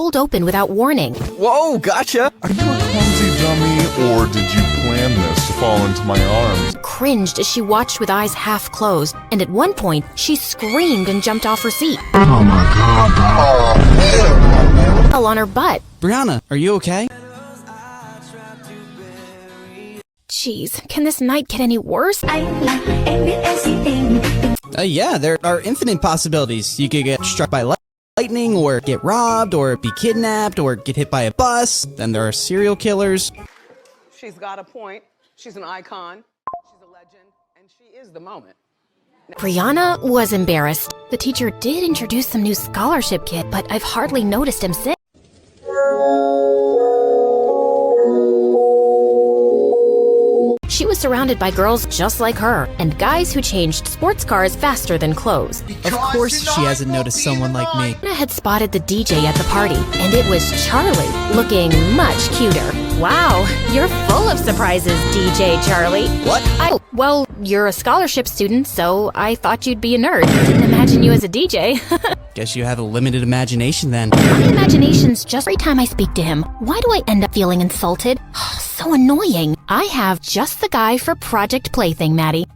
pulled open without warning. Whoa, gotcha! Are you a clumsy dummy, or did you plan this to fall into my arms? Cringed as she watched with eyes half closed, and at one point, she screamed and jumped off her seat. Oh my God. Fell on her butt. Brianna, are you okay? Jeez, can this night get any worse? Yeah, there are infinite possibilities. You could get struck by lightning, or get robbed, or be kidnapped, or get hit by a bus. Then there are serial killers. She's got a point. She's an icon. She's a legend. And she is the moment. Brianna was embarrassed. The teacher did introduce some new scholarship kit, but I've hardly noticed him since. She was surrounded by girls just like her, and guys who changed sports cars faster than clothes. Of course she hasn't noticed someone like me. Brianna had spotted the DJ at the party, and it was Charlie, looking much cuter. Wow, you're full of surprises, DJ Charlie. What? Well, you're a scholarship student, so I thought you'd be a nerd. Didn't imagine you as a DJ. Guess you have a limited imagination then. My imagination's just every time I speak to him. Why do I end up feeling insulted? So annoying. I have just the guy for Project Plaything, Maddie.